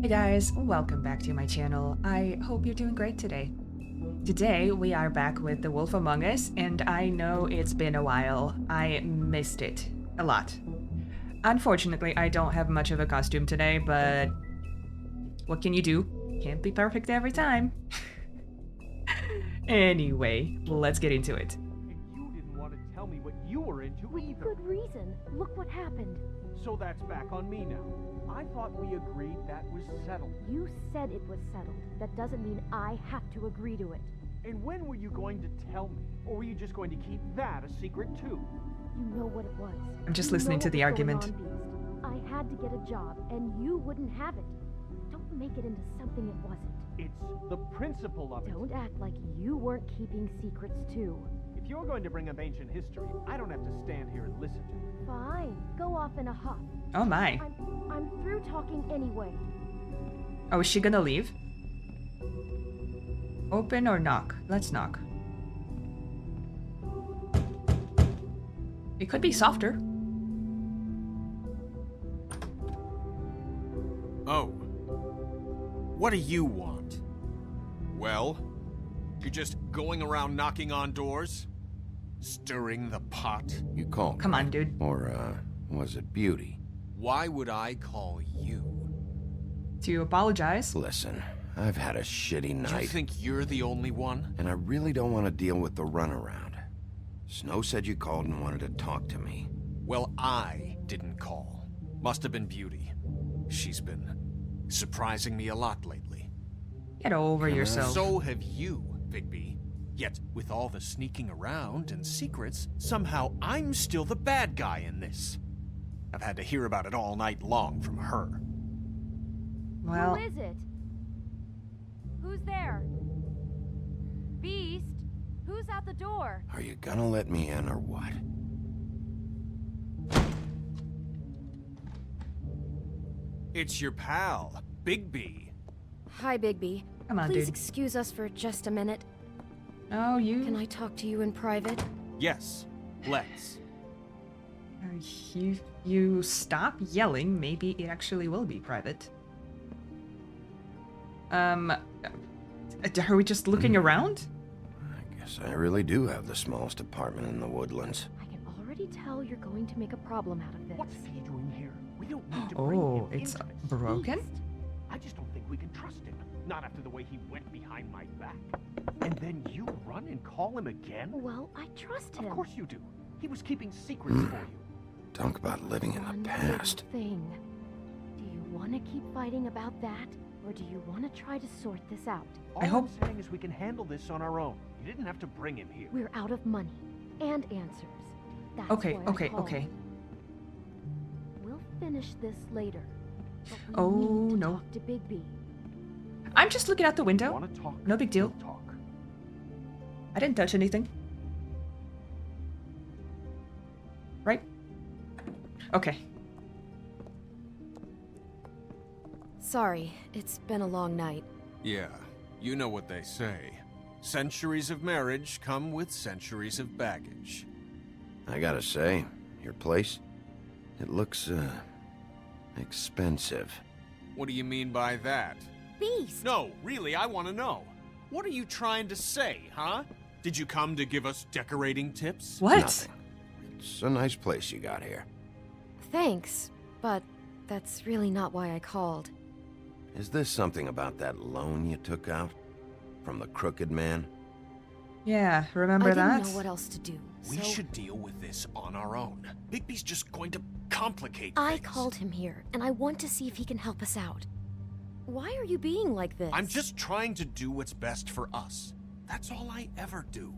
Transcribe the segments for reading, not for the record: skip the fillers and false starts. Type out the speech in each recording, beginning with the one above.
Hey guys, welcome back to my channel. I hope you're doing great today. Today we are back with The Wolf Among Us, and I know it's been a while. I missed it a lot. Unfortunately, I don't have much of a costume today, but what can you do? Can't be perfect every time. Anyway, let's get into it. And you didn't want to tell me what you were into With either. good reason. Look what happened. So that's back on me now. I thought we agreed that was settled. You said it was settled. That doesn't mean I have to agree to it. And when were you going to tell me? Or were you just going to keep that a secret too? You know what it was. I'm just You listening know to what the was going argument. on, Beast. I had to get a job, and you wouldn't have it. Don't make it into something it wasn't. It's the principle of it. Don't act like you weren't keeping secrets too. If you're going to bring up ancient history, I don't have to stand here and listen to it. Fine. Go off in a huff. Oh my. I'm through talking anyway. Oh, is she gonna leave? Open or knock? Let's knock. It could be softer. Oh. What do you want? Well, you're just going around knocking on doors? Stirring the pot? You called. Come on, dude. Or, was it Beauty? Why would I call you? To apologize. Listen, I've had a shitty You night, think you're the only one? and I really don't want to deal with the runaround. Snow said you called and wanted to talk to me. Well, I didn't call. Must have been Beauty. She's been surprising me a lot lately. Get over yourself. So have you, Bigby. Yet, with all the sneaking around and secrets, somehow I'm still the bad guy in this. I've had to hear about it all night long from her. Well, Who is it? Who's there? Beast? Who's at the door? Are you gonna let me in or what? It's your pal, Bigby. Hi, Bigby. come on, Please dude. excuse us for just a minute. Oh, you. Can I talk to you in private? Yes, let's. You stop yelling. Maybe it actually will be private. Are we just looking around? I guess I really do have the smallest apartment in the woodlands. I can already tell you're going to make a problem out of this. What's he doing here? We don't need to bring Oh, him it's into this. broken? Beast. I just don't think we can trust him. Not after the way he went behind my back. And then you run and call him again? Well, I trust him. Of course you do. He was keeping secrets for you. Talk about living in One the little past. thing. Do you want to keep fighting about that, or do you want to try to sort this out? All I hope- I'm saying is we can handle this on our own. You didn't have to bring him here. We're out of money and answers. That's Okay, why I okay, called. okay. We'll finish this later. But we Oh, need to no. talk to Bigby. I'm just looking out the window. Want to talk? No big deal. We'll talk. I didn't touch anything. Right? Okay. Sorry, it's been a long night. Yeah, you know what they say. Centuries of marriage come with centuries of baggage. I gotta say, your place, it looks, expensive. What do you mean by that? Beast! No, really, I want to know. What are you trying to say, huh? Did you come to give us decorating tips? What? Nothing. It's a nice place you got here. Thanks, but that's really not why I called. Is this something about that loan you took out? From the crooked man? Yeah, remember I didn't that? know what else to do, We so should deal with this on our own. Bigby's just going to complicate I things. called him here, and I want to see if he can help us out. Why are you being like this? I'm just trying to do what's best for us. That's all I ever do.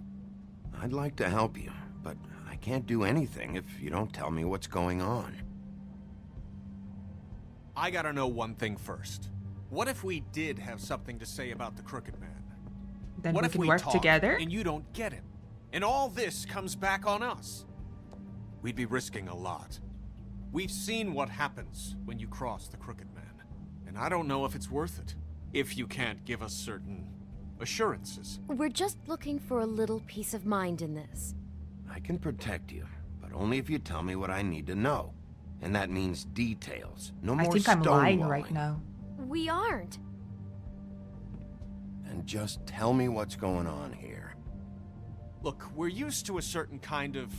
I'd like to help you, but I can't do anything if you don't tell me what's going on. I gotta know one thing first. What if we did have something to say about the Crooked Man? Then What we if can we work talk together. and you don't get him? And all this comes back on us. We'd be risking a lot. We've seen what happens when you cross the Crooked Man. And I don't know if it's worth it. If you can't give us certain assurances. We're just looking for a little peace of mind in this. I can protect you, but only if you tell me what I need to know. And that means details. No more I think I'm lying stonewalling. right now. We aren't. And just tell me what's going on here. Look, we're used to a certain kind of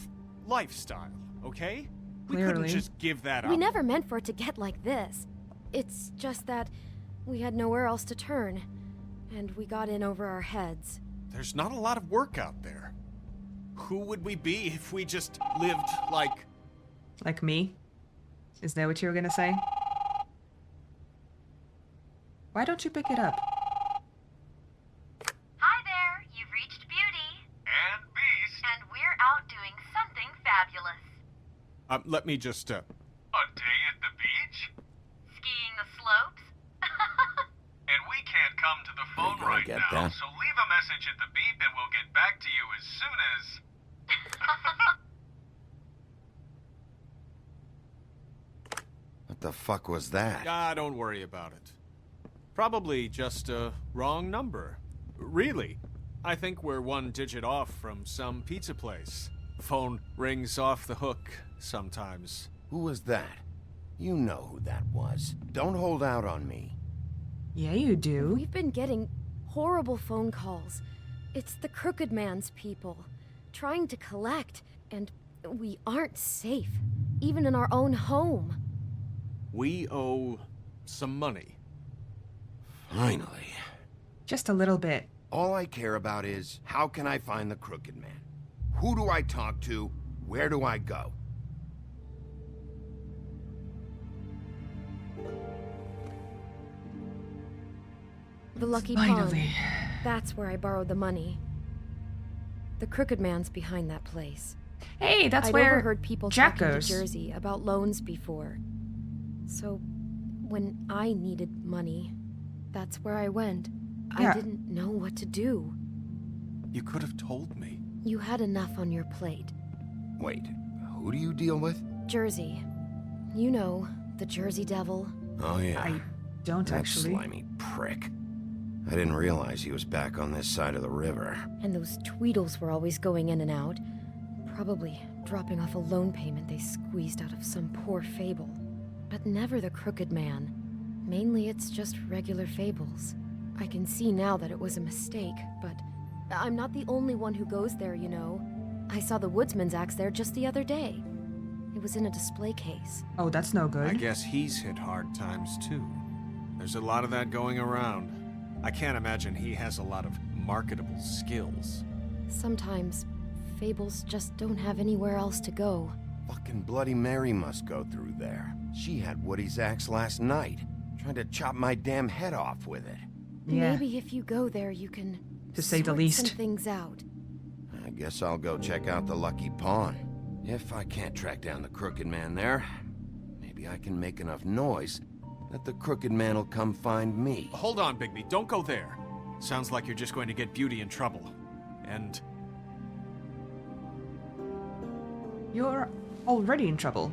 lifestyle, okay? We Clearly. couldn't just give that up. We never meant for it to get like this. It's just that we had nowhere else to turn, and we got in over our heads. There's not a lot of work out there. Who would we be if we just lived like... Like me? Is that what you were gonna say? Why don't you pick it up? Hi there, you've reached Beauty. And Beast. And we're out doing something fabulous. Let me just, A day at the beach? Skiing the slopes? And we can't come to the phone gonna right get now, that? so leave a message at the beep and we'll get back to you as soon as... What the fuck was that? don't worry about it. Probably just a wrong number. Really, I think we're one digit off from some pizza place. The phone rings off the hook sometimes. Who was that? You know who that was. Don't hold out on me. Yeah, you do. We've been getting horrible phone calls. It's the Crooked Man's people, trying to collect, and we aren't safe, even in our own home. We owe some money. Finally. Just a little bit. All I care about is, how can I find the Crooked Man? Who do I talk to? Where do I go? The Lucky Finally. Pond. That's where I borrowed the money. The Crooked Man's behind that place. Hey, that's I'd where overheard people Jack talking goes. to Jersey about loans before. So, when I needed money, that's where I went. Yeah. I didn't know what to do. You could have told me. You had enough on your plate. Wait, who do you deal with? Jersey. You know, the Jersey Devil. Oh yeah, I don't that actually. slimy prick. I didn't realize he was back on this side of the river. And those Tweedles were always going in and out. Probably dropping off a loan payment they squeezed out of some poor fable. But never the Crooked Man. Mainly it's just regular fables. I can see now that it was a mistake, but I'm not the only one who goes there, you know. I saw the Woodsman's axe there just the other day. It was in a display case. Oh, that's no good. I guess he's hit hard times too. There's a lot of that going around. I can't imagine he has a lot of marketable skills. Sometimes, fables just don't have anywhere else to go. Fucking Bloody Mary must go through there. She had Woody's axe last night, trying to chop my damn head off with it. Yeah. Maybe if you go there, you can To say the sort least. some things out. I guess I'll go check out the Lucky Pawn. If I can't track down the Crooked Man there, maybe I can make enough noise that the Crooked Man will come find me. Hold on, Bigby. Don't go there. Sounds like you're just going to get Beauty in trouble. And You're already in trouble.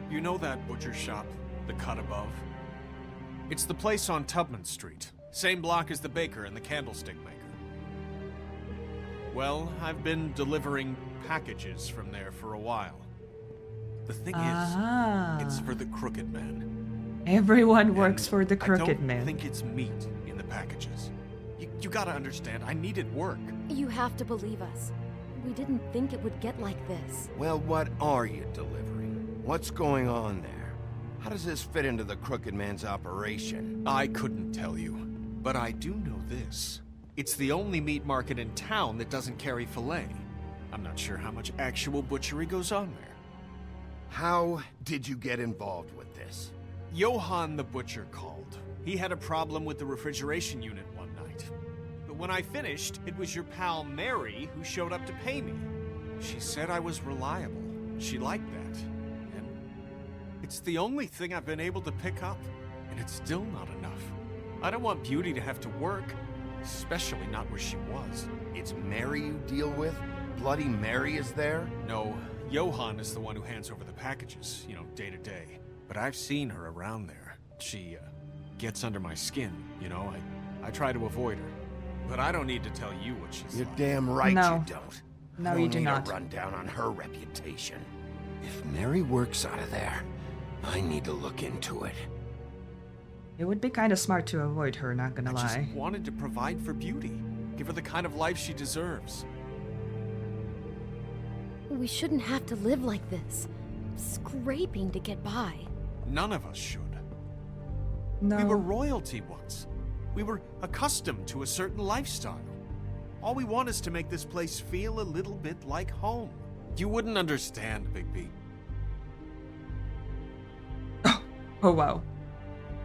you know that butcher shop, the cut above? It's the place on Tubman Street. Same block as the baker and the candlestick maker. Well, I've been delivering packages from there for a while. The thing Ah. is, it's for the Crooked Man. Everyone works And for the I Crooked don't Man. think it's meat in the packages. You gotta understand, I needed work. You have to believe us. We didn't think it would get like this. Well, what are you delivering? What's going on there? How does this fit into the Crooked Man's operation? I couldn't tell you, but I do know this. It's the only meat market in town that doesn't carry filet. I'm not sure how much actual butchery goes on there. How did you get involved with this? Johann the butcher called. He had a problem with the refrigeration unit one night. But when I finished, it was your pal Mary who showed up to pay me. She said I was reliable. She liked that. And it's the only thing I've been able to pick up. And it's still not enough. I don't want Beauty to have to work, especially not where she was. It's Mary you deal with? Bloody Mary is there? No, Johann is the one who hands over the packages, day to day. But I've seen her around there. She, gets under my skin, I try to avoid her. But I don't need to tell you what she's You're like. damn right No. you don't. No, I you don't do need not. a rundown on her reputation. If Mary works out of there, I need to look into it. It would be kind of smart to avoid her, not gonna I lie. just wanted to provide for Beauty. Give her the kind of life she deserves. We shouldn't have to live like this. Scraping to get by. None of us should. No. We were royalty once. We were accustomed to a certain lifestyle. All we want is to make this place feel a little bit like home. You wouldn't understand, Bigby. Oh, wow.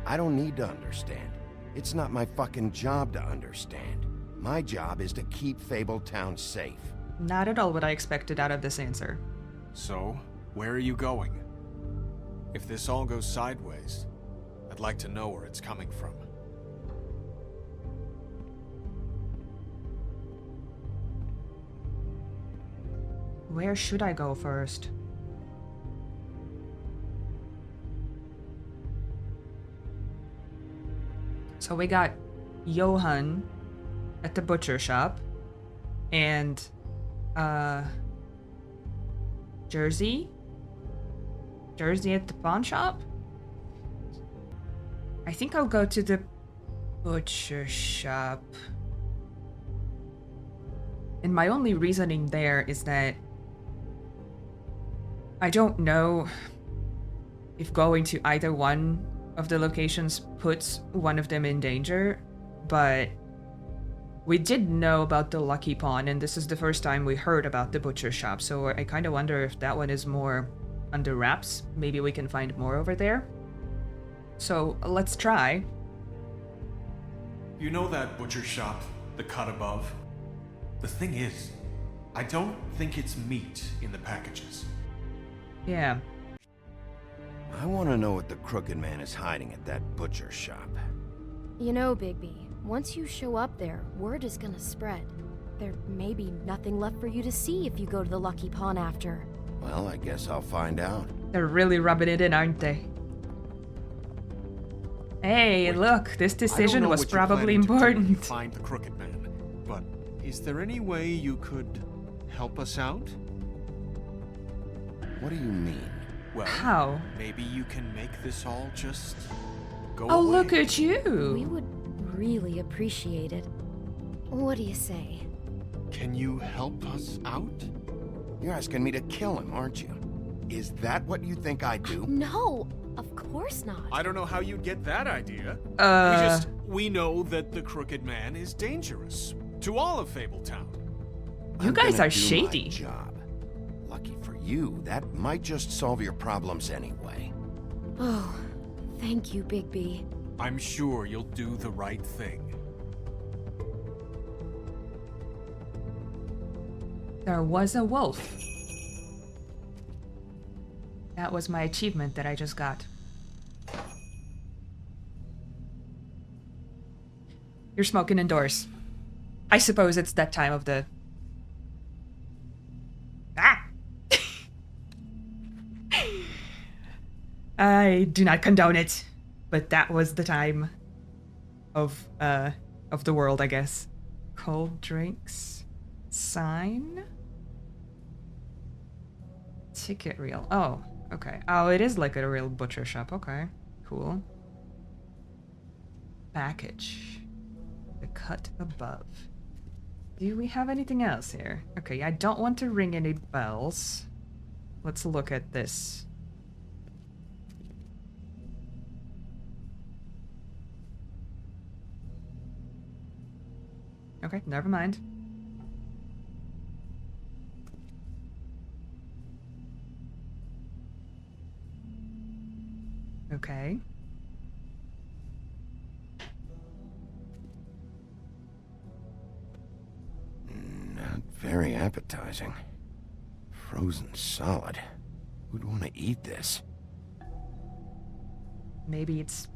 I don't need to understand. It's not my fucking job to understand. My job is to keep Fabletown safe. Not at all what I expected out of this answer. So, where are you going? If this all goes sideways, I'd like to know where it's coming from. Where should I go first? So we got Johan at the butcher shop and Jersey at the pawn shop. I think I'll go to the butcher shop. And my only reasoning there is that I don't know if going to either one of the locations puts one of them in danger, but we did know about the Lucky Pawn, and this is the first time we heard about the butcher shop, so I kind of wonder if that one is more under wraps. Maybe we can find more over there. So let's try. You know that butcher shop, the cut above? The thing is, I don't think it's meat in the packages. Yeah. I want to know what the Crooked Man is hiding at that butcher shop. You know, Bigby, once you show up there, word is gonna spread. There may be nothing left for you to see if you go to the Lucky Pawn after. Well, I guess I'll find out. They're really rubbing it in, aren't they? Hey, Wait, look, this I don't decision know was what you're probably planning to do when you important. find the Crooked Man, but is there any way you could help us out? What do you mean? Well, How? maybe you can make this all just go Oh, away. look at We you! would really appreciate it. What do you say? Can you help us out? You're asking me to kill him, aren't you? Is that what you think I do? No, of course not. I don't know how you'd get that idea. Uh, We know that the Crooked Man is dangerous to all of Fabletown. You I'm guys gonna are do my shady. job. Lucky for you, that might just solve your problems anyway. Oh, thank you, Bigby. I'm sure you'll do the right thing. there was a wolf. That was my achievement that I just got. You're smoking indoors. I suppose it's that time of the... Ah! I do not condone it, but that was the time of the world, I guess. Cold drinks. Sign? Ticket reel. Oh, okay. Oh, it is like a real butcher shop. Okay, cool. Package. The cut above. Do we have anything else here? Okay, I don't want to ring any bells. Let's look at this. Okay, never mind. Okay. Not very appetizing. Frozen solid. Who'd want to eat this? Maybe it's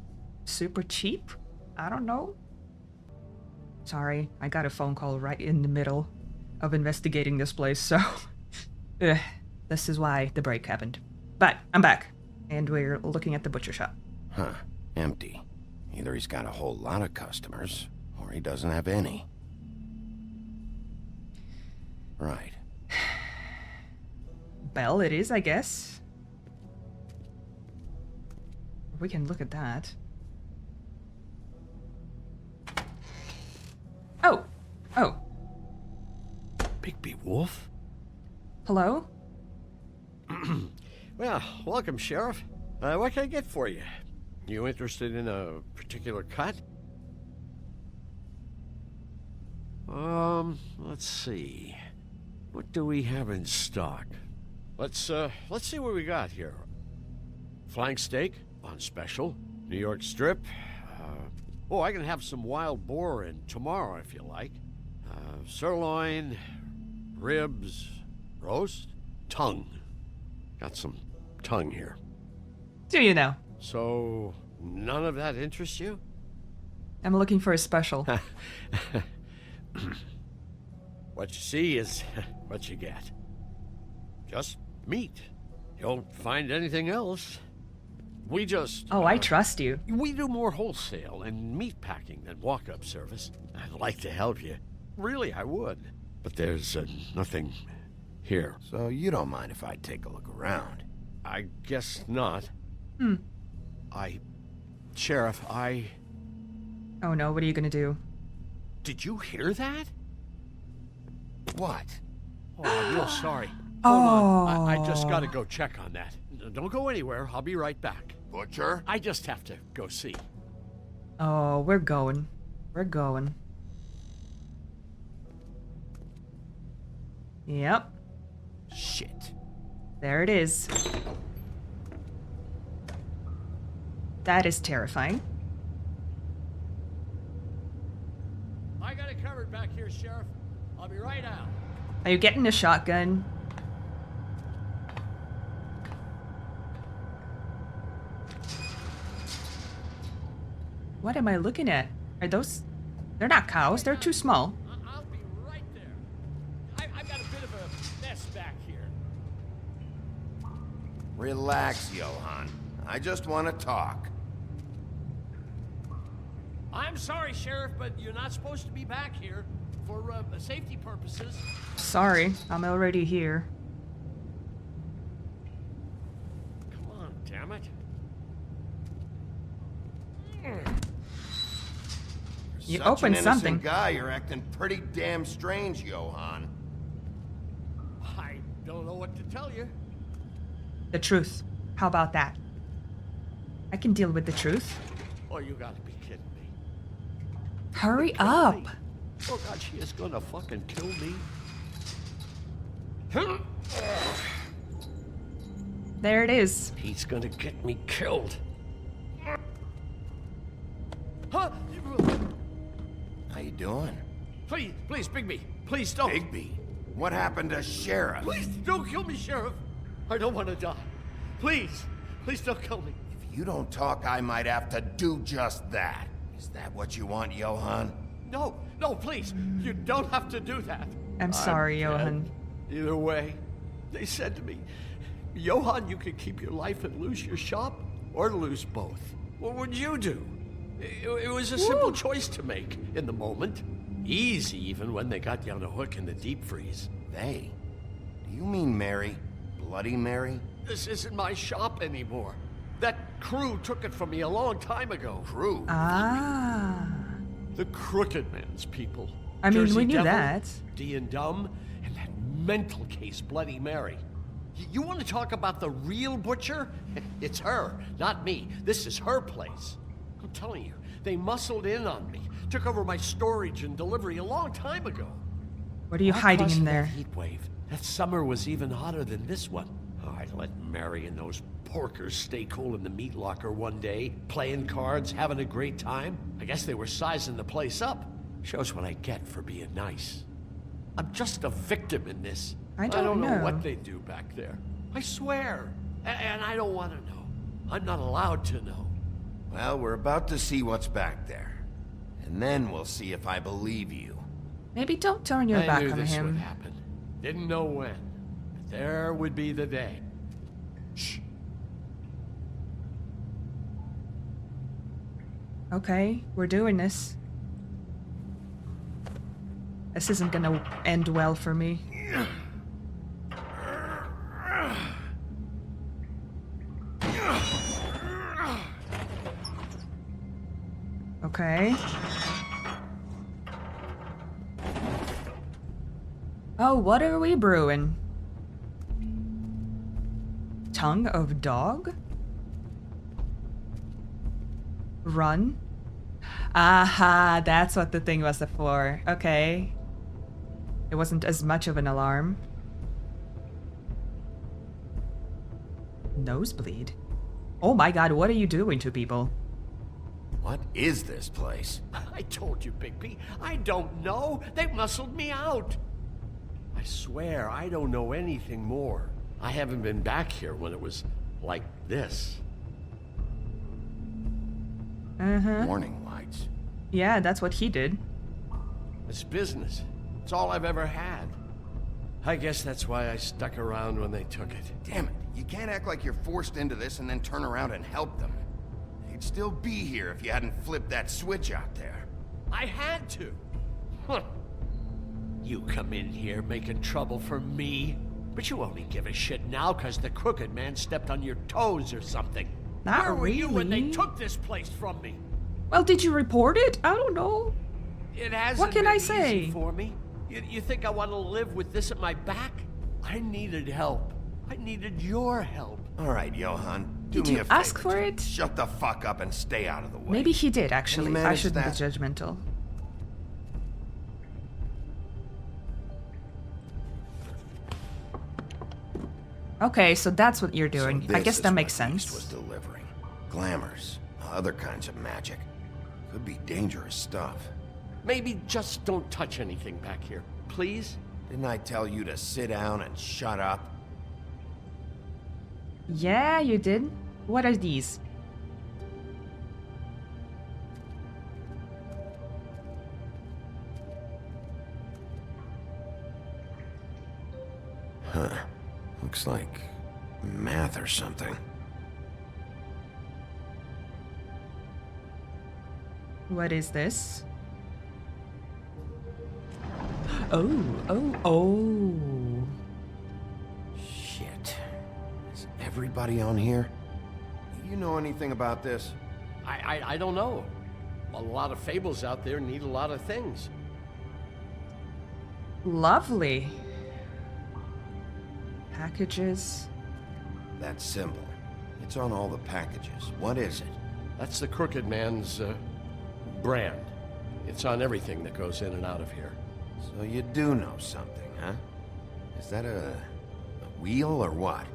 super cheap? I don't know. Sorry, I got a phone call right in the middle of investigating this place, so... Ugh, this is why the break happened. But I'm back, and we're looking at the butcher shop. Huh. Empty. Either he's got a whole lot of customers, or he doesn't have any. Right. Bell it is, I guess. We can look at that. Oh, Bigby Wolf? hello? Well, welcome, Sheriff. What can I get for you? You interested in a particular cut? Let's see. What do we have in stock? Let's see what we got here. Flank steak on special. New York strip. I can have some wild boar in tomorrow if you like. Sirloin, ribs, roast, tongue. Got some tongue here. Do you know? So, none of that interests you? I'm looking for a special. What you see is what you get. Just meat. You won't find anything else. We just... Oh, I trust you. We do more wholesale and meat packing than walk-up service. I'd like to help you. Really, I would. But there's nothing here. So you don't mind if I take a look around? I guess not. Hmm. Sheriff, Oh no, what are you gonna do? Did you hear that? What? Oh, I'm real sorry. Oh. Hold on. I just gotta go check on that. Don't go anywhere. I'll be right back. Butcher? I just have to go see. Oh, we're going. We're going. Yep, Shit. there it is. That is terrifying. I got it covered back here, Sheriff. I'll be right out. Are you getting a shotgun? What am I looking at? Are those... They're not cows, they're too small. I'll be right there. I've got a bit of a mess back here. Relax, Johann. I just want to talk. I'm sorry, Sheriff, but you're not supposed to be back here for safety purposes. Sorry, I'm already here. Come on, damn it. You Such opened an innocent something. guy, you're acting pretty damn strange, Johann. I don't know what to tell you. The truth. How about that? I can deal with the truth. Oh, you gotta be kidding me. Hurry Kill up! me. Oh God, she is gonna fucking kill me. There it is. He's gonna get me killed. Huh? How you doing? Please, Bigby. Please don't. Bigby? What happened to Sheriff? Please don't kill me, Sheriff. I don't want to die. Please don't kill me. If you don't talk, I might have to do just that. Is that what you want, Johann? No, please. You don't have to do that. I'm sorry, dead. Johann. Either way, they said to me, Johann, you could keep your life and lose your shop, or lose both. What would you do? It was a simple choice to make in the moment. Easy, even when they got you on a hook in the deep freeze. They? Do you mean Mary? Bloody Mary? This isn't my shop anymore. That crew took it from me a long time ago. Crew? Ah. The Crooked Man's people. I mean, Jersey we knew Devil, that. D and Dumb, and that mental case, Bloody Mary. You want to talk about the real butcher? It's her, not me. This is her place. I'm telling you, they muscled in on me, took over my storage and delivery a long time ago. What are you All hiding because in of there? That heat wave. That summer was even hotter than this one. Oh, I let Mary and those porkers stay cool in the meat locker one day, playing cards, having a great time. I guess they were sizing the place up. Shows what I get for being nice. I'm just a victim in this. I don't know know. what they do back there. I swear. And I don't want to know. I'm not allowed to know. Well, we're about to see what's back there. And then we'll see if I believe you. Maybe don't turn your I back knew on this would him. happen. Didn't know when. But there would be the day. Shh. Okay, we're doing this. This isn't gonna end well for me. Okay. Oh, what are we brewing? Tongue of dog? Run? Aha, that's what the thing was for. Okay. It wasn't as much of an alarm. Nosebleed? Oh my god, what are you doing to people? What is this place? I told you, Bigby. I don't know. They muscled me out. I swear, I don't know anything more. I haven't been back here when it was like this. Warning lights. Yeah, that's what he did. It's business. It's all I've ever had. I guess that's why I stuck around when they took it. Damn it, you can't act like you're forced into this and then turn around and help them. They'd still be here if you hadn't flipped that switch out there. I had to. Huh. You come in here making trouble for me, but you only give a shit now because the Crooked Man stepped on your toes or something. Not Where were you when they really. took this place from me? Well, did you report it? I don't know. It hasn't What can been I easy say? for me. You think I want to live with this at my back? I needed help. I needed your help. All right, Johan, do Did me you a favor. ask for it? Shut the fuck up and stay out of the way. Maybe he did, actually. I manage shouldn't that? be judgmental. Okay, so that's what you're doing. So I this guess is that makes what Beast sense. was delivering. Glamours, other kinds of magic. Could be dangerous stuff. Maybe just don't touch anything back here, please? Didn't I tell you to sit down and shut up? Yeah, you did. What are these? Huh. Looks like math or something. What is this? Oh. Shit. Is everybody on here? You know anything about this? I don't know. A lot of fables out there need a lot of things. Lovely. Packages. That symbol. It's on all the packages. What is it? That's the Crooked Man's, brand. It's on everything that goes in and out of here. So you do know something, huh? Is that a wheel or what?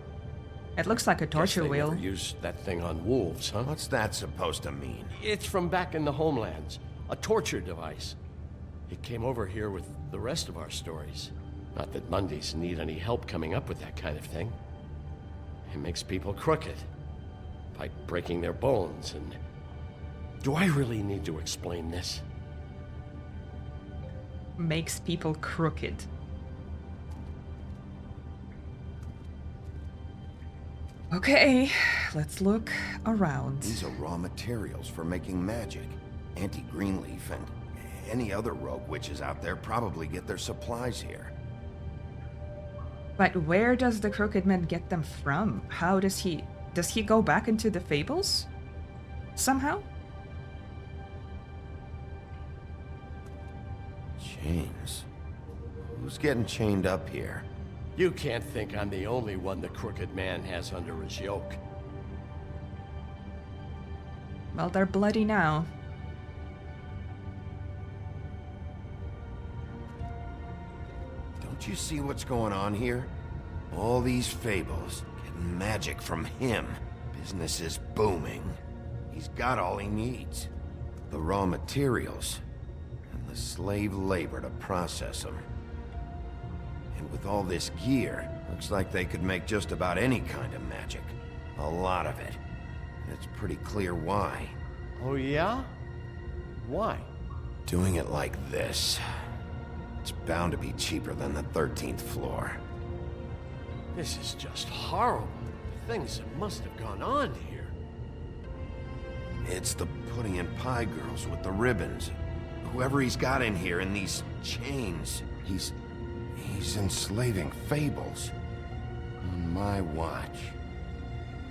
It looks like a Guess torture they wheel. never used that thing on wolves, huh? What's that supposed to mean? It's from back in the homelands. A torture device. It came over here with the rest of our stories. Not that Mondays need any help coming up with that kind of thing. It makes people crooked. By breaking their bones and... Do I really need to explain this? Makes people crooked. Okay, let's look around. These are raw materials for making magic. Auntie Greenleaf and any other rogue witches out there probably get their supplies here. But where does the Crooked Man get them from? How does he... Does he go back into the fables? Somehow? Chains. Who's getting chained up here? You can't think I'm the only one the Crooked Man has under his yoke. Well, they're bloody now. Don't you see what's going on here? All these fables getting magic from him. Business is booming. He's got all he needs. The raw materials and the slave labor to process them. And with all this gear, looks like they could make just about any kind of magic. A lot of it. And it's pretty clear why. Oh yeah? Why? Doing it like this, it's bound to be cheaper than the 13th floor. This is just horrible. Things that must have gone on here. It's the pudding and pie girls with the ribbons. Whoever he's got in here in these chains, he's enslaving fables. On my watch.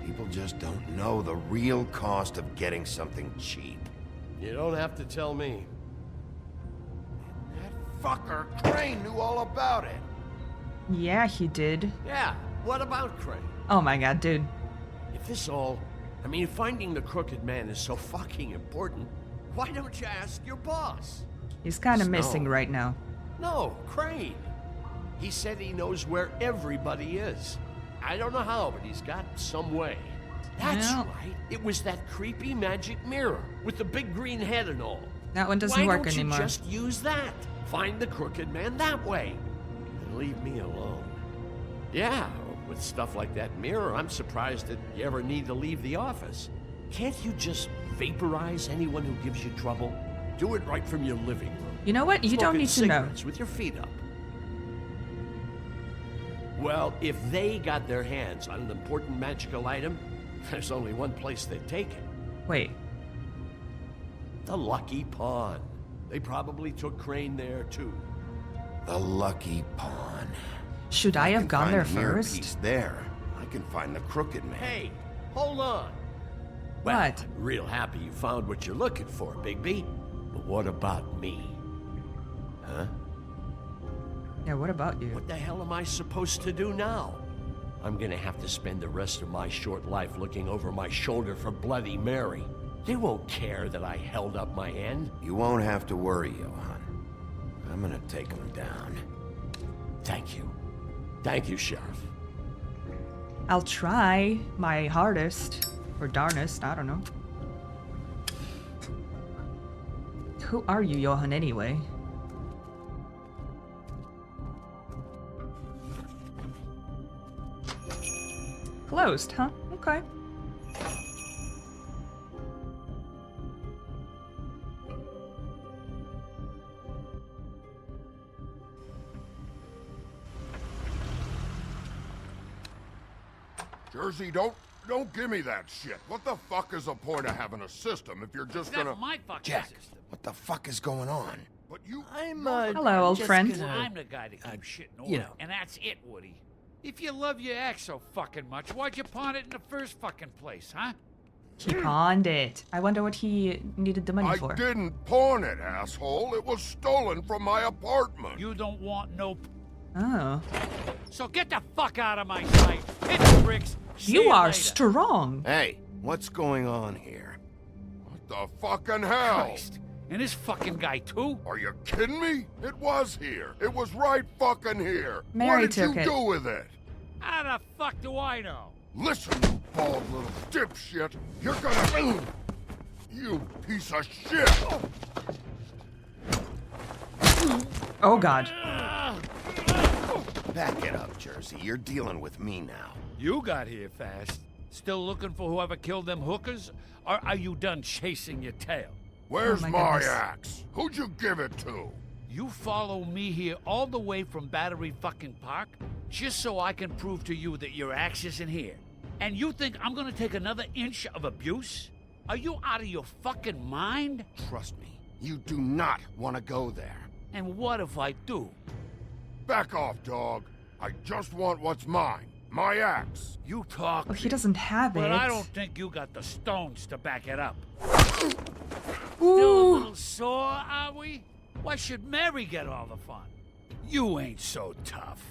People just don't know the real cost of getting something cheap. You don't have to tell me. That fucker Crane knew all about it. Yeah, he did. Yeah, what about Crane? Oh my god, dude. If this all... I mean, finding the crooked man is so fucking important, why don't you ask your boss? He's kind of Snow. missing right now. No, Crane. He said he knows where everybody is. I don't know how, but he's got some way. That's Well- right. It was that creepy magic mirror with the big green head and all. That one doesn't Why work don't you anymore. just use that? Find the crooked man that way. And leave me alone. Yeah, with stuff like that mirror, I'm surprised that you ever need to leave the office. Can't you just vaporize anyone who gives you trouble? Do it right from your living room. You know what? You don't Smoking need to know. cigarettes with your feet up. Well, if they got their hands on an important magical item, there's only one place they'd take it. Wait. The Lucky Pawn. They probably took Crane there, too. The Lucky Pawn. Should I have can gone find there a mirror first? piece there. I can find the crooked man. Hey, hold on. Well, What? I'm real happy you found what you're looking for, Bigby. But what about me? Huh? Yeah, what about you? What the hell am I supposed to do now? I'm gonna have to spend the rest of my short life looking over my shoulder for Bloody Mary. They won't care that I held up my end. You won't have to worry, Johan. I'm gonna take him down. Thank you. Thank you, Sheriff. I'll try my hardest. Or darnest, I don't know. Who are you, Johan, anyway? Closed, huh? Okay. Jersey, don't give me that shit. What the fuck is the point of having a system if you're just gonna... That's my fucking Jack, system. what the fuck is going on? But you... Hello, old friend. I'm the guy that keeps shit in order, you know. and that's it, Woody. If you love your ex so fucking much, why'd you pawn it in the first fucking place, huh? He pawned it. I wonder what he needed the money I for. didn't pawn it, asshole. It was stolen from my apartment. You don't want no... Oh. So get the fuck out of my sight. Hit the bricks. See You are later. strong. Hey, what's going on here? What the fucking hell? Christ. And this fucking guy, too? Are you kidding me? It was here. It was right fucking here. Mary what did took you it. do with it? How the fuck do I know? Listen, you bald little dipshit. You're gonna... You piece of shit. Oh god. Back it up, Jersey. You're dealing with me now. You got here fast. Still looking for whoever killed them hookers? Or are you done chasing your tail? Where's my my goodness. axe? Who'd you give it to? You follow me here all the way from Battery fucking Park just so I can prove to you that your axe isn't here. And you think I'm gonna take another inch of abuse? Are you out of your fucking mind? Trust me, you do not want to go there. And what if I do? Back off, dog. I just want what's mine. My axe. You talk, Well, he doesn't have it. but I don't think you got the stones to back it up. Still a Ooh. little sore, are we? Why should Mary get all the fun? You ain't so tough.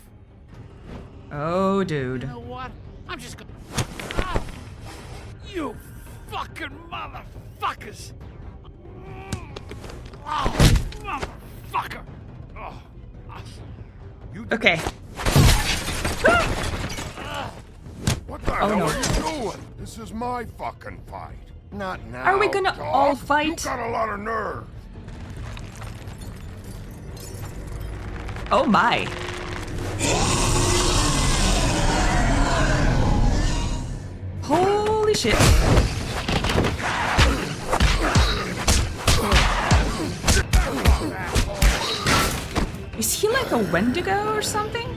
Oh, You dude. know what? I'm just gonna... Ah! You fucking motherfuckers! Oh, motherfucker! Oh, you Okay. What the Oh, hell no. are you doing? This is my fucking fight. Not now. Are we gonna Dog. all fight? You got a lot of nerve. Oh my. Holy shit. Is he like a Wendigo or something?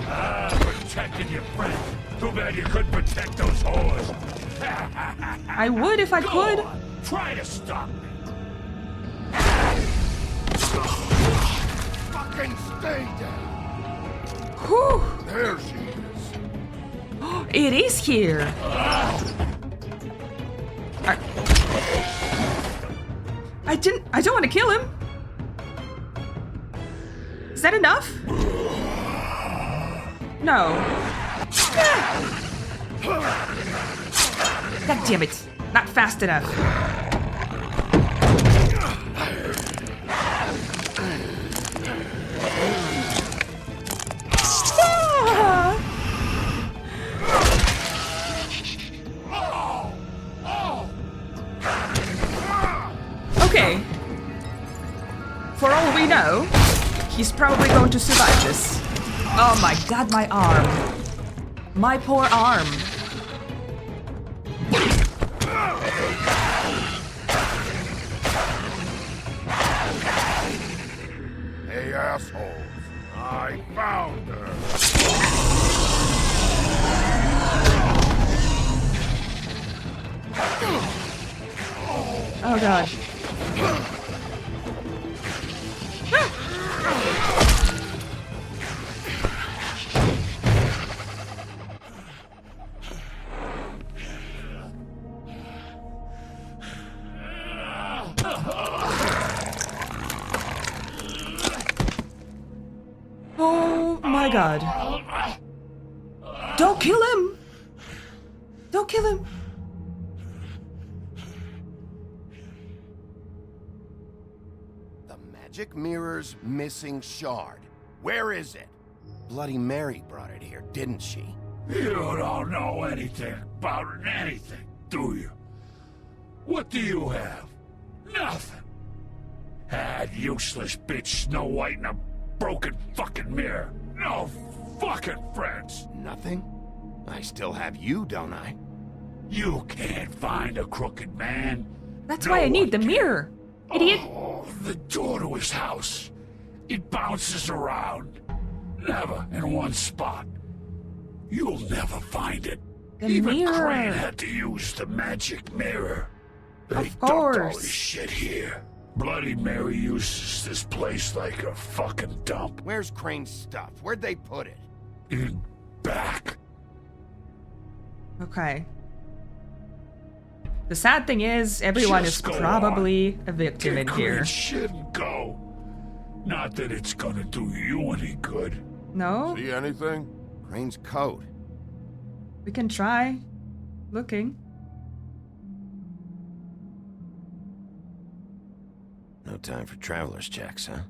Protecting your friend. Too bad you couldn't protect those whores. I would if I Go could. on. Try to stop me. Fucking stay down. Whew. There she is. It is here. I don't want to kill him. Is that enough? No. God damn it. Not fast enough. Okay. For all we know, he's probably going to survive this. Oh my god, my arm. My poor arm. Hey, assholes. I found her. Oh god. Oh my god. Don't kill him! Don't kill him! The magic mirror's missing shard. Where is it? Bloody Mary brought it here, didn't she? You don't know anything about anything, do you? What do you have? Nothing. That useless bitch Snow White and a broken fucking mirror. No fucking friends. Nothing? I still have you, don't I? You can't find a crooked man. That's why I need the mirror. Idiot. Oh, the door to his house. It bounces around. Never in one spot. You'll never find it. The Even mirror. Crane had to use the magic mirror. They Of dumped all course. this shit here. Bloody Mary uses this place like a fucking dump. Where's Crane's stuff? Where'd they put it? In back. Okay. The sad thing is, everyone Just is go probably a victim Get in here. Crane's shit and go. Not that it's gonna do you any good. No? See anything? Crane's coat. We can try looking. No time for traveler's checks, huh?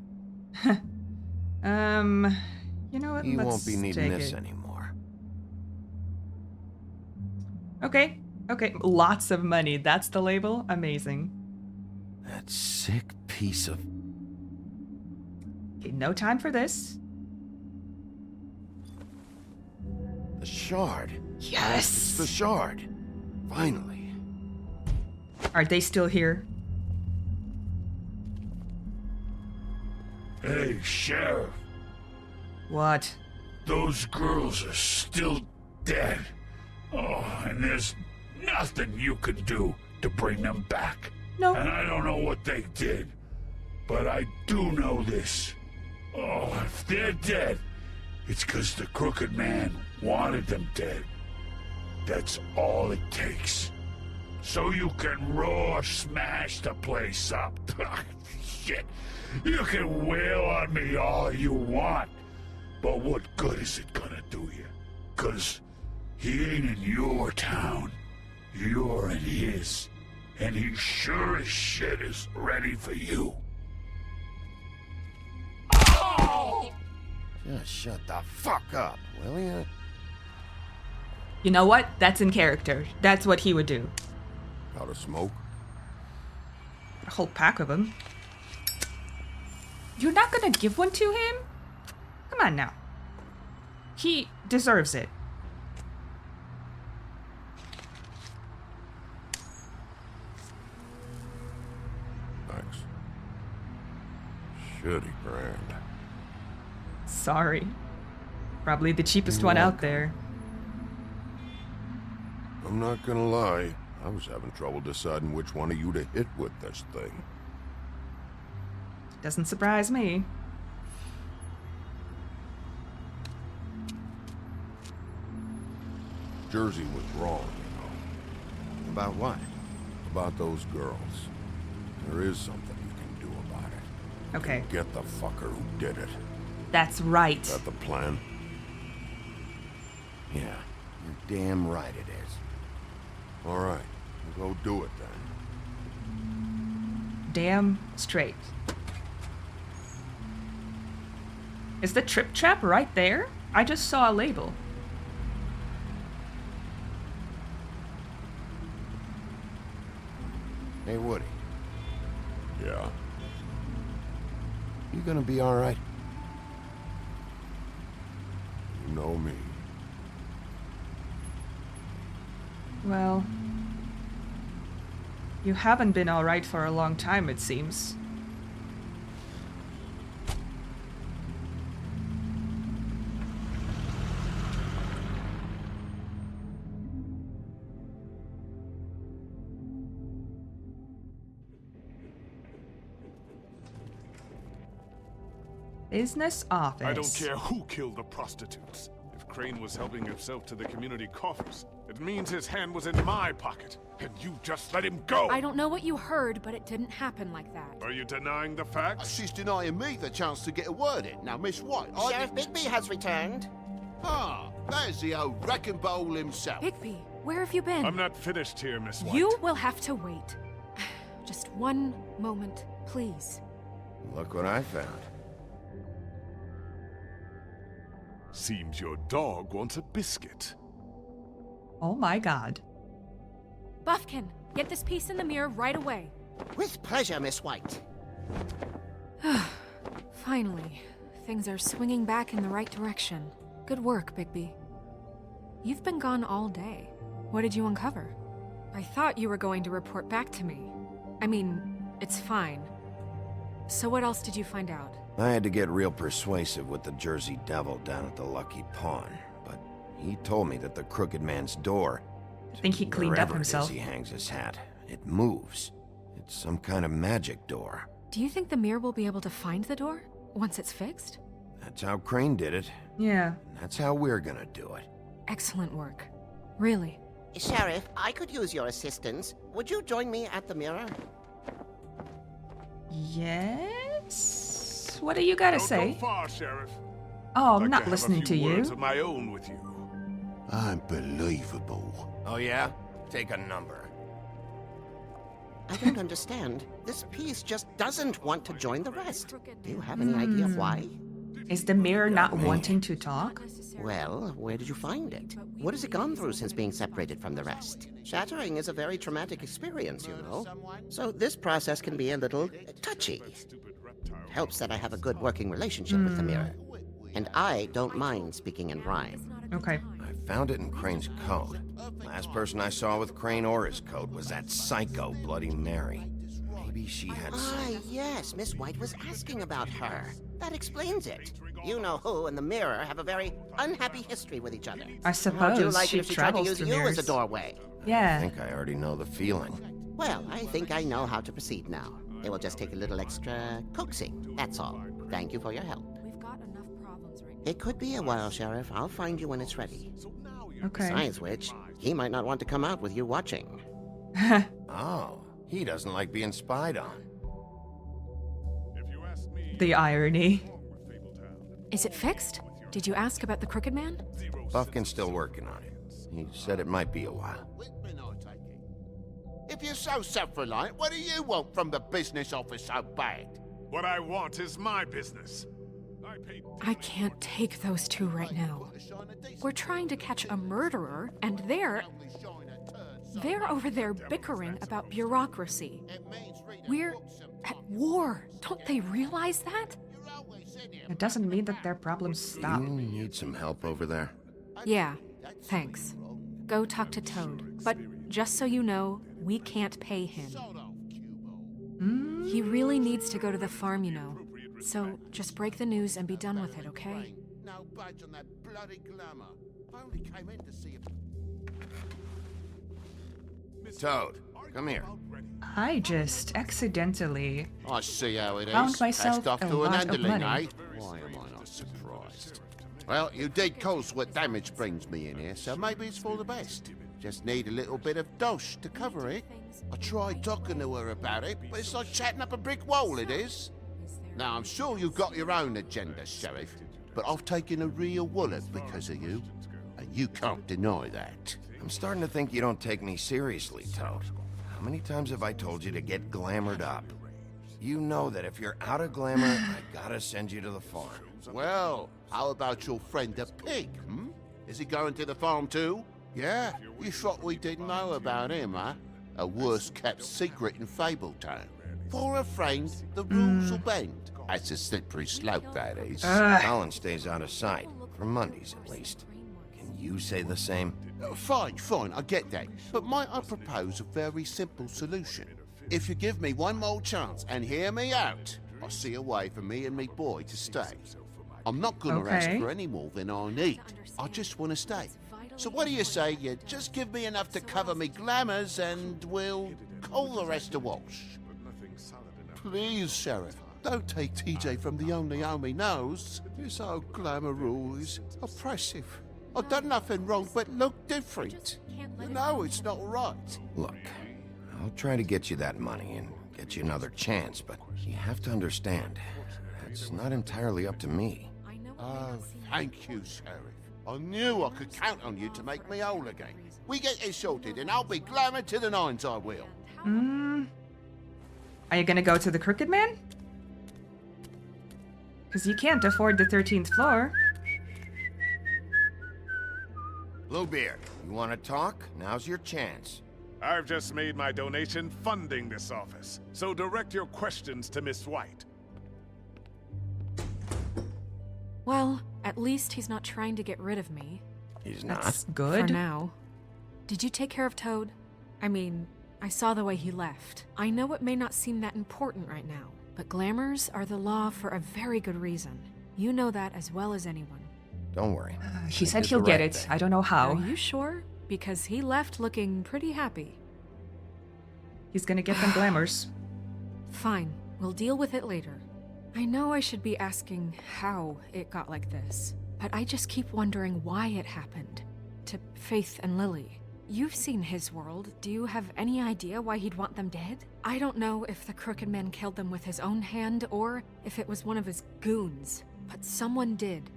You know what? You Let's won't be needing take this it. anymore. Okay. Okay. Lots of money. That's the label. Amazing. That sick piece of... Okay, no time for this. The shard. Yes! It's the shard. Finally. Are they still here? Hey, Sheriff. What? Those girls are still dead. Oh, and there's nothing you can do to bring them back. No. And I don't know what they did, but I do know this. Oh, if they're dead, it's 'cause the crooked man wanted them dead. That's all it takes. So you can raw smash the place up. Shit. You can wail on me all you want, but what good is it gonna do you? 'Cause he ain't in your town. You're in his. And he sure as shit is ready for you. Oh! Just shut the fuck up, will ya? You know what? That's in character. That's what he would do. Out of smoke? A whole pack of them. You're not gonna give one to him? Come on now. He deserves it. Thanks. Shitty brand. Sorry. Probably the cheapest one out there. I'm not gonna lie. I was having trouble deciding which one of you to hit with this thing. Doesn't surprise me. Jersey was wrong, you know. About what? About those girls. There is something you can do about it. Okay. Get the fucker who did it. That's right. Is that the plan? Yeah, you're damn right it is. All right, we'll go do it then. Damn straight. Is the trip trap right there? I just saw a label. Hey, Woody, Yeah. you gonna be all right? You know me. Well, you haven't been alright for a long time, it seems. Business office. I don't care who killed the prostitutes. If Crane was helping himself to the community coffers, it means his hand was in my pocket, and you just let him go! I don't know what you heard, but it didn't happen like that. Are you denying the facts? She's denying me the chance to get a word in. Now, Miss White, Sheriff Bigby has returned. Ah, there's the old wrecking bowl himself. Bigby, where have you been? I'm not finished here, Miss White. You will have to wait. Just one moment, please. Look what I found. Seems your dog wants a biscuit. Oh my god. Buffkin, get this piece in the mirror right away. With pleasure, Miss White. Finally, things are swinging back in the right direction. Good work, Bigby. You've been gone all day. What did you uncover? I thought you were going to report back to me. I mean, it's fine. So what else did you find out? I had to get real persuasive with the Jersey Devil down at the Lucky Pawn, but he told me that the Crooked Man's door, I think he cleaned up wherever it is himself. he hangs his hat, it moves. It's some kind of magic door. Do you think the mirror will be able to find the door once it's fixed? That's how Crane did it. Yeah. And that's how we're gonna do it. Excellent work. Really. Sheriff, I could use your assistance. Would you join me at the mirror? Yes? What do you gotta Don't say? go far, Sheriff. Oh, I'm I'd like not to have listening a to few you. words of my own with you. Unbelievable. Oh yeah? Take a number. I don't understand. This piece just doesn't want to join the rest. Do you have any idea why? Is the mirror not wanting to talk? Well, where did you find it? What has it gone through since being separated from the rest? Shattering is a very traumatic experience, you know. So this process can be a little touchy. It helps that I have a good working relationship with the mirror. And I don't mind speaking in rhyme. Okay. I found it in Crane's coat. Last person I saw with Crane or his coat was that psycho Bloody Mary. Maybe she had some... Yes, Miss White was asking about her. That explains it. You know who and the mirror have a very unhappy history with each other. I How'd you suppose like she it if she tried to travels use through you mirrors. as a doorway? I Yeah. think I already know the feeling. Well, I think I know how to proceed now. It will just take a little extra coaxing, that's all. Thank you for your help. We've got enough problems right now. It could be a while, Sheriff. I'll find you when it's ready. Okay. Besides which, he might not want to come out with you watching. Oh, he doesn't like being spied on. If you ask me, The irony. Is it fixed? Did you ask about the Crooked Man? Buffkin's still working on it. He said it might be a while. If you're so self-reliant, what do you want from the business office so bad? what I want is my business. I can't take those two right now. We're trying to catch a murderer, and they're over there bickering about bureaucracy. We're at war. Don't they realize that? It doesn't mean that their problems stop. You need some help over there? Yeah, thanks. Go talk to Toad. But just so you know, we can't pay him. He really needs to go to the farm, you know. So just break the news and be done with it, okay? No budge on that bloody glamour. I only came in to see if... Toad, come here. I just accidentally I see how it is. found myself Passed off a to an lot of underling, money. eh? Why am I not surprised? Well, you did cause what damage brings me in here, so maybe it's for the best. Just need a little bit of dosh to cover it. I tried talking to her about it, but it's like chatting up a brick wall, it is. Now, I'm sure you've got your own agenda, Sheriff, but I've taken a real wallet because of you, and You can't deny that. I'm starting to think you don't take me seriously, Toad. How many times have I told you to get glamored up? You know that if you're out of glamour, I gotta send you to the farm. Well, how about your friend the pig, hmm? Is he going to the farm too? Yeah? You thought we didn't know about him, huh? A worst-kept secret in Fabletown. For a friend, the rules will bend. That's a slippery slope, that is. Colin stays out of sight, for Mondays at least. Can you say the same? Fine, I get that. But might I propose a very simple solution? If you give me one more chance and hear me out, I'll see a way for me and me boy to stay. I'm not gonna ask for any more than I need. I just want to stay. So what do you say you just give me enough to cover me glamours and we'll call the rest a wash? Please, Sheriff, don't take TJ from the only home he knows. This old glamour rule is oppressive. I've done nothing wrong but look different. You know it's not right. Look, I'll try to get you that money and get you another chance, but you have to understand, that's not entirely up to me. Oh, thank you, Sheriff. I knew I could count on you to make me whole again. We get this sorted and I'll be glamour to the nines, I will. Are you gonna go to the Crooked Man? Because you can't afford the 13th floor. Bluebeard, you want to talk? Now's your chance. I've just made my donation funding this office, so direct your questions to Miss White. Well, at least he's not trying to get rid of me. He's not? That's good. For now. Did you take care of Toad? I mean, I saw the way he left. I know it may not seem that important right now, but glamours are the law for a very good reason. You know that as well as anyone. Don't worry. He said he'll get it. I don't know how. Are you sure? Because he left looking pretty happy. He's gonna get them glamours. Fine, we'll deal with it later. I know I should be asking how it got like this, but I just keep wondering why it happened. To Faith and Lily. You've seen his world. Do you have any idea why he'd want them dead? I don't know if the Crooked Man killed them with his own hand or if it was one of his goons, but someone did.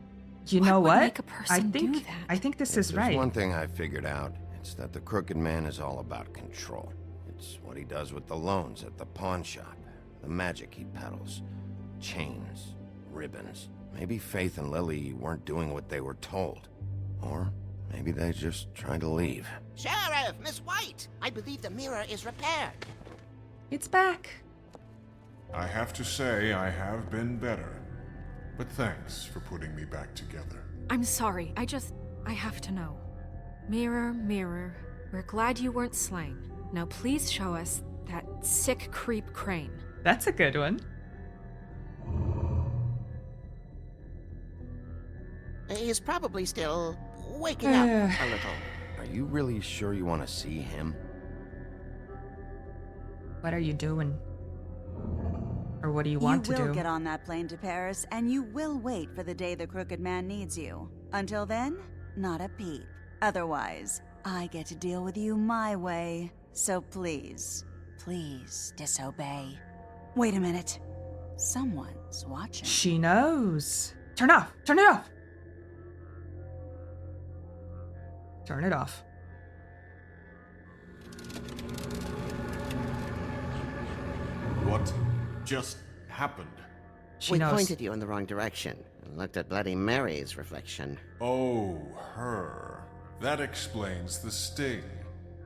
You know what? Make a person do that? I think this is There's right. one thing I figured out. It's that the Crooked Man is all about control. It's what he does with the loans at the pawn shop, the magic he peddles, chains, ribbons. Maybe Faith and Lily weren't doing what they were told. Or maybe they just tried to leave. Sheriff, Miss White! I believe the mirror is repaired. It's back. I have to say I have been better. But thanks for putting me back together. I'm sorry, I have to know. Mirror, mirror, we're glad you weren't slain. Now please show us that sick creep Crane. That's a good one. He's probably still waking up a little. Are you really sure you want to see him? What are you doing? Or what do you want to do? You will get on that plane to Paris, and you will wait for the day the Crooked Man needs you. Until then, not a peep. Otherwise, I get to deal with you my way. So please, please disobey. Wait a minute. Someone's watching. She knows. Turn off! Turn it off! Turn it off. What just happened? We pointed you in the wrong direction and looked at Bloody Mary's reflection. Oh, her. That explains the sting.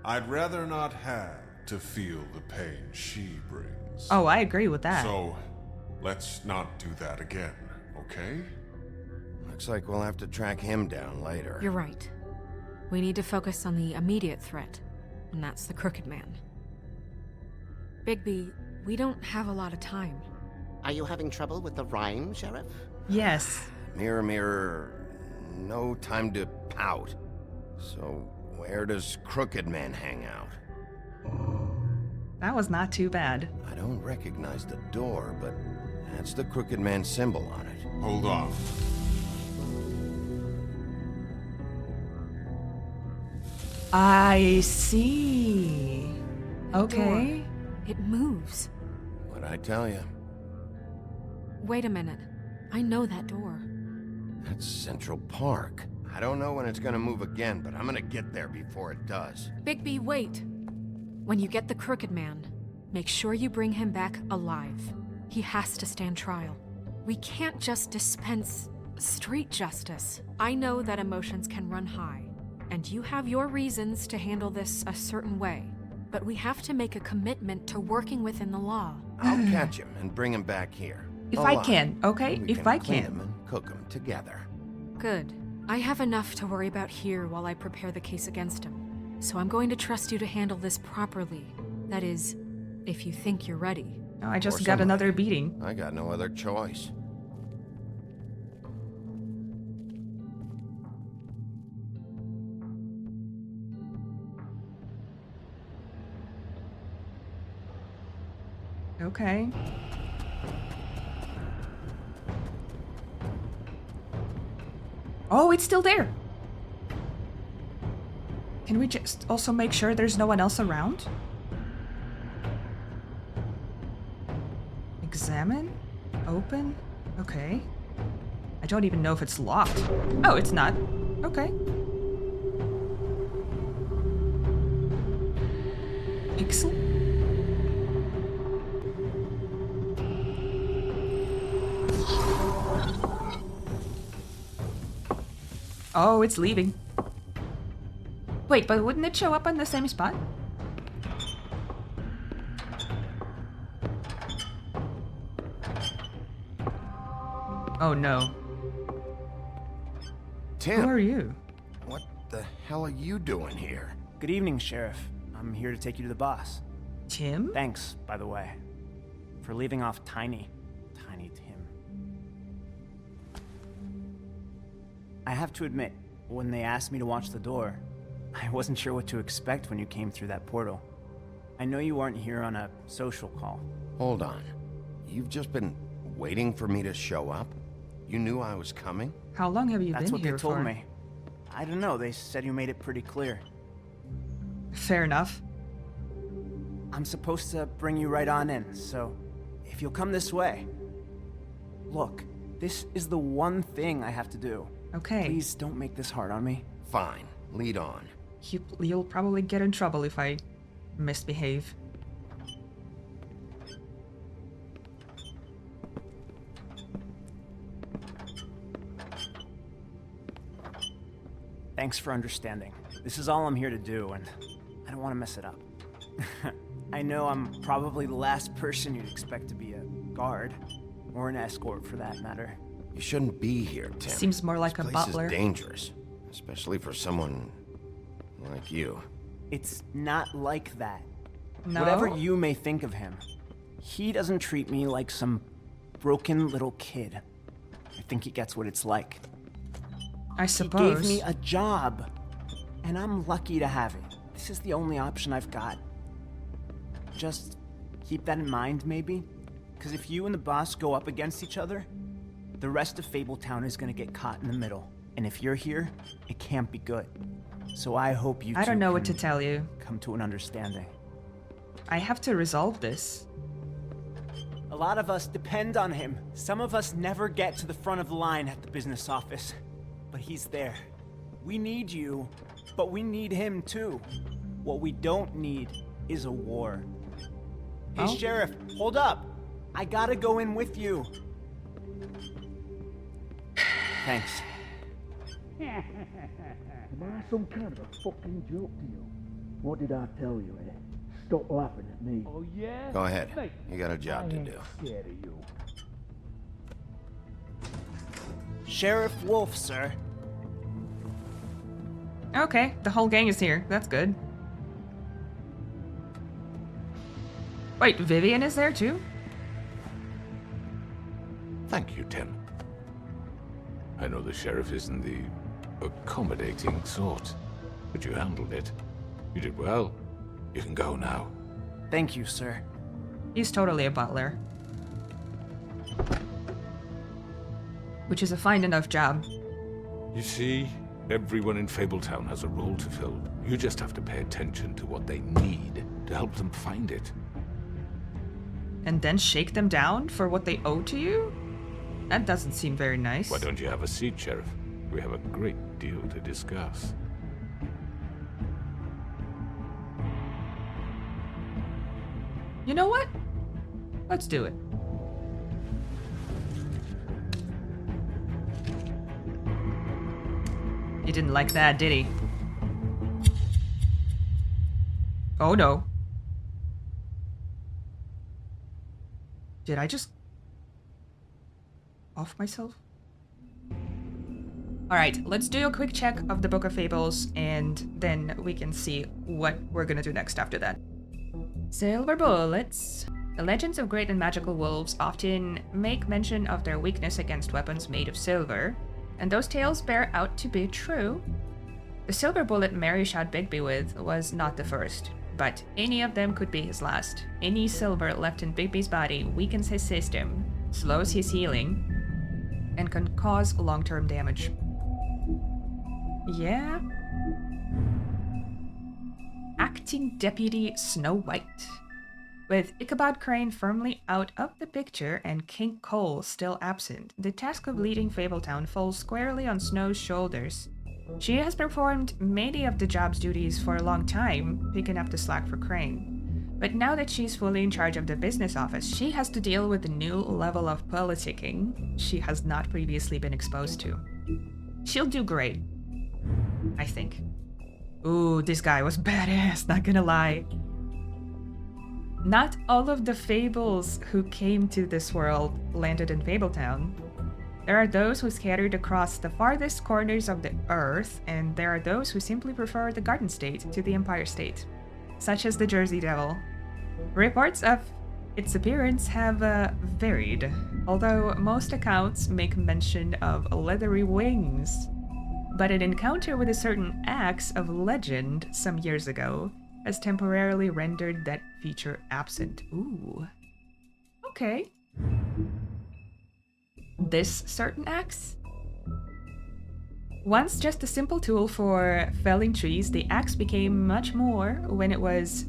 I'd rather not have to feel the pain she brings. Oh, I agree with that. So, let's not do that again, okay? Looks like we'll have to track him down later. You're right. We need to focus on the immediate threat, and that's the Crooked Man. Bigby, we don't have a lot of time. Are you having trouble with the rhyme, Sheriff? Yes. Mirror, mirror, no time to pout. So, where does Crooked Man hang out? That was not too bad. I don't recognize the door, but that's the Crooked Man symbol on it. Hold on. I see. Okay. Door. It moves. What'd I tell you? Wait a minute. I know that door. That's Central Park. I don't know when it's gonna move again, but I'm gonna get there before it does. Bigby, wait. When you get the Crooked Man, make sure you bring him back alive. He has to stand trial. We can't just dispense street justice. I know that emotions can run high, and you have your reasons to handle this a certain way, but we have to make a commitment to working within the law. I'll catch him and bring him back here. If I can, okay? We If I clean can. him and cook him together. Good. I have enough to worry about here while I prepare the case against him. So I'm going to trust you to handle this properly. That is, if you think you're ready. Oh, I just got another beating. I got no other choice. Okay. Oh, it's still there. Can we just also make sure there's no one else around? Examine? Open? Okay. I don't even know if it's locked. Oh, it's not. Okay. Pixel? Oh, it's leaving. Wait, but wouldn't it show up on the same spot? Oh no. Tim. Who are you? What the hell are you doing here? Good evening, Sheriff. I'm here to take you to the boss. Tim? Thanks, by the way, for leaving off Tiny Tim. I have to admit, when they asked me to watch the door, I wasn't sure what to expect when you came through that portal. I know you aren't here on a social call. Hold on. You've just been waiting for me to show up? You knew I was coming? How long have you That's been what here they told for? me. I don't know, they said you made it pretty clear. Fair enough. I'm supposed to bring you right on in, so if you'll come this way. Look, this is the one thing I have to do. Okay. Please don't make this hard on me. Fine. Lead on. You'll probably get in trouble if I misbehave. Thanks for understanding. This is all I'm here to do, and I don't want to mess it up. I know I'm probably the last person you'd expect to be a guard, or an escort for that matter. You shouldn't be here, Tim. Seems more like this a place butler. Is dangerous, especially for someone like you. It's not like that. No? Whatever you may think of him, he doesn't treat me like some broken little kid. I think he gets what it's like. I suppose. He gave me a job, and I'm lucky to have it. This is the only option I've got. Just keep that in mind, maybe? Because if you and the boss go up against each other, the rest of Fabletown is going to get caught in the middle. And if you're here, it can't be good. So I hope you I don't two know what can to tell you. come to an understanding. I have to resolve this. A lot of us depend on him. Some of us never get to the front of the line at the business office. But he's there. We need you, but we need him too. What we don't need is a war. Hey, Oh? Sheriff, hold up. I gotta go in with you. Thanks. Am I some kind of a fucking joke to you? What did I tell you, eh? Stop laughing at me. Oh, yeah? Go ahead. You got a job to do. Scared of you. Sheriff Wolf, sir. Okay, the whole gang is here. That's good. Wait, Vivian is there too? Thank you, Tim. I know the sheriff isn't the accommodating sort, but you handled it. You did well. You can go now. Thank you, sir. He's totally a butler. Which is a fine enough job. You see, everyone in Fabletown has a role to fill. You just have to pay attention to what they need to help them find it. And then shake them down for what they owe to you? That doesn't seem very nice. Why don't you have a seat, Sheriff? We have a great great deal to discuss. You know what? Let's do it. He didn't like that, did he? Oh no. Did I just off myself? Alright, let's do a quick check of the Book of Fables, and then we can see what we're gonna do next after that. Silver bullets. The legends of great and magical wolves often make mention of their weakness against weapons made of silver, and those tales bear out to be true. The silver bullet Mary shot Bigby with was not the first, but any of them could be his last. Any silver left in Bigby's body weakens his system, slows his healing, and can cause long-term damage. Yeah? Acting Deputy Snow White. With Ichabod Crane firmly out of the picture and King Cole still absent, the task of leading Fabletown falls squarely on Snow's shoulders. She has performed many of the job's duties for a long time, picking up the slack for Crane. But now that she's fully in charge of the business office, she has to deal with a new level of politicking she has not previously been exposed to. She'll do great, I think. Ooh, this guy was badass, not gonna lie. Not all of the fables who came to this world landed in Fabletown. There are those who scattered across the farthest corners of the earth, and there are those who simply prefer the Garden State to the Empire State, such as the Jersey Devil. Reports of its appearance have varied, although most accounts make mention of leathery wings. But an encounter with a certain axe of legend some years ago has temporarily rendered that feature absent. Ooh. Okay. This certain axe? Once just a simple tool for felling trees, the axe became much more when it was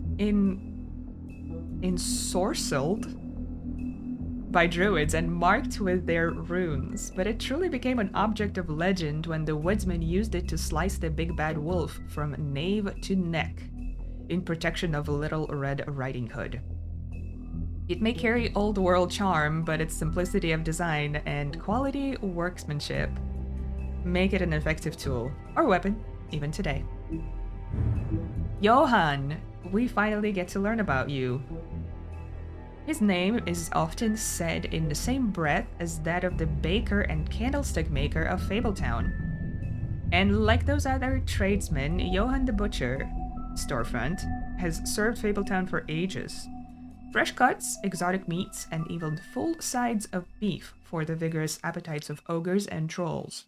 ensorcelled by druids and marked with their runes, but it truly became an object of legend when the woodsman used it to slice the big bad wolf from nape to neck in protection of Little Red Riding Hood. It may carry old world charm, but its simplicity of design and quality workmanship make it an effective tool, or weapon, even today. Johann, we finally get to learn about you. His name is often said in the same breath as that of the baker and candlestick maker of Fabletown. And like those other tradesmen, Johann the Butcher storefront has served Fabletown for ages. Fresh cuts, exotic meats, and even full sides of beef for the vigorous appetites of ogres and trolls.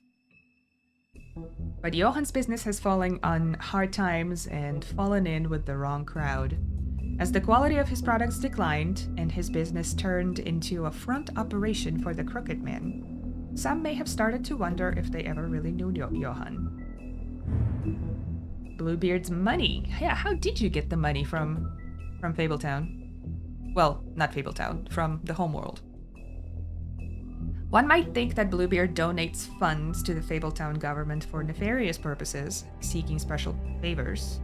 But Johann's business has fallen on hard times and fallen in with the wrong crowd. As the quality of his products declined and his business turned into a front operation for the Crooked Man, some may have started to wonder if they ever really knew Johann. Bluebeard's money. Yeah, how did you get the money from Fabletown? Well, not Fabletown, from the homeworld. One might think that Bluebeard donates funds to the Fabletown government for nefarious purposes, seeking special favors,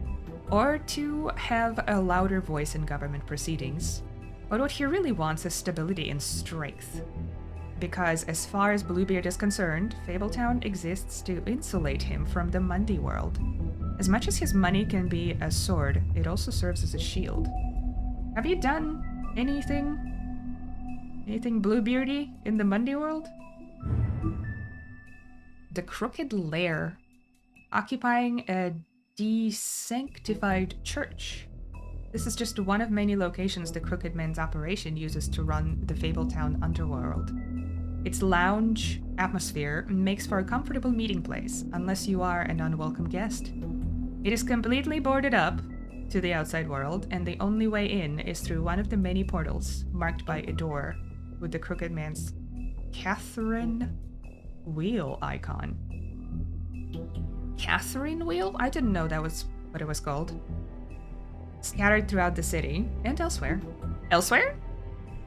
or to have a louder voice in government proceedings. But what he really wants is stability and strength. Because as far as Bluebeard is concerned, Fabletown exists to insulate him from the Mundy world. As much as his money can be a sword, it also serves as a shield. Have you done anything Bluebeardy in the Mundy world? The Crooked Lair, occupying a desanctified church. This is just one of many locations the Crooked Man's operation uses to run the Fabletown underworld. Its lounge atmosphere makes for a comfortable meeting place, unless you are an unwelcome guest. It is completely boarded up to the outside world, and the only way in is through one of the many portals marked by a door with the Crooked Man's Catherine Wheel icon. Catherine Wheel? I didn't know that was what it was called. Scattered throughout the city and elsewhere. Elsewhere?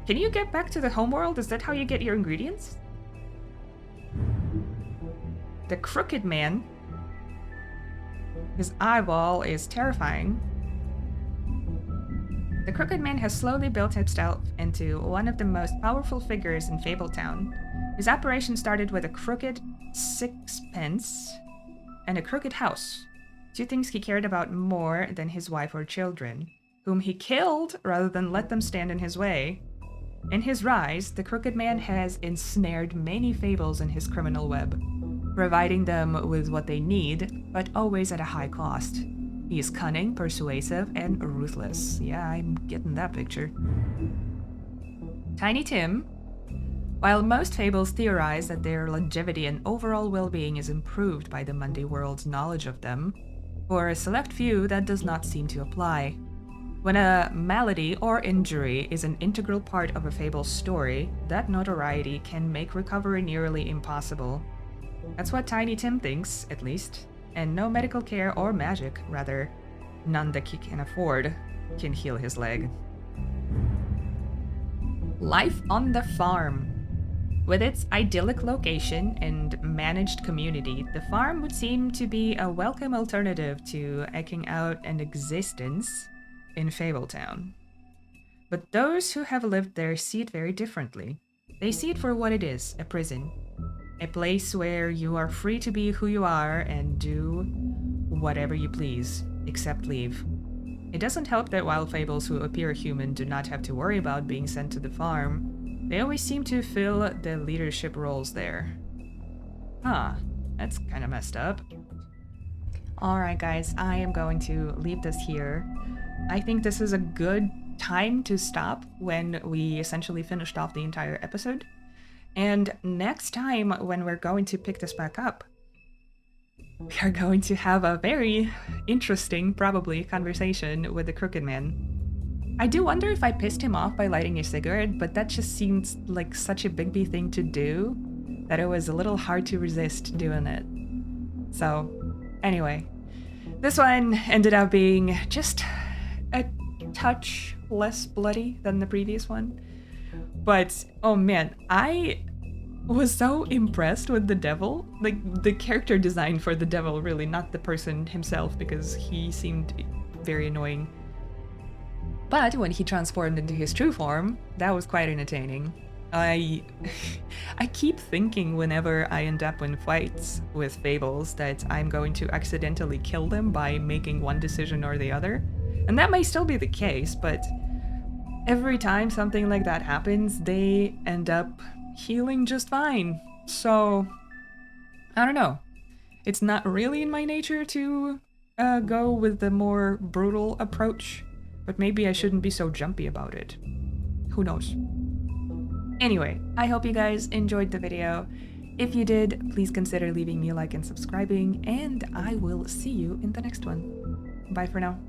Can you get back to the homeworld? Is that how you get your ingredients? The Crooked Man His eyeball is terrifying. The Crooked Man has slowly built himself into one of the most powerful figures in Fabletown. His operation started with a crooked sixpence and a crooked house. Two things he cared about more than his wife or children, whom he killed rather than let them stand in his way. In his rise, the Crooked Man has ensnared many fables in his criminal web, providing them with what they need, but always at a high cost. He is cunning, persuasive, and ruthless. Yeah, I'm getting that picture. Tiny Tim. While most fables theorize that their longevity and overall well-being is improved by the Monday world's knowledge of them, for a select few that does not seem to apply. When a malady or injury is an integral part of a fable's story, that notoriety can make recovery nearly impossible. That's what Tiny Tim thinks, at least, and no medical care or magic, rather, none that he can afford, can heal his leg. Life on the farm. With its idyllic location and managed community, the farm would seem to be a welcome alternative to eking out an existence in Fabletown. But those who have lived there see it very differently. They see it for what it is, a prison. A place where you are free to be who you are and do whatever you please, except leave. It doesn't help that while fables who appear human do not have to worry about being sent to the farm, they always seem to fill the leadership roles there. Huh, that's kind of messed up. Alright guys, I am going to leave this here. I think this is a good time to stop when we essentially finished off the entire episode. And next time when we're going to pick this back up, we are going to have a very interesting, probably, conversation with the Crooked Man. I do wonder if I pissed him off by lighting a cigarette, but that just seems like such a Bigby thing to do that it was a little hard to resist doing it. So, anyway, this one ended up being just a touch less bloody than the previous one. But, oh man, I was so impressed with the devil. Like, the character design for the devil, really, not the person himself, because he seemed very annoying. But when he transformed into his true form, that was quite entertaining. I keep thinking whenever I end up in fights with fables that I'm going to accidentally kill them by making one decision or the other. And that may still be the case, but every time something like that happens, they end up healing just fine. So, I don't know. It's not really in my nature to go with the more brutal approach, but maybe I shouldn't be so jumpy about it. Who knows? Anyway, I hope you guys enjoyed the video. If you did, please consider leaving me a like and subscribing, and I will see you in the next one. Bye for now.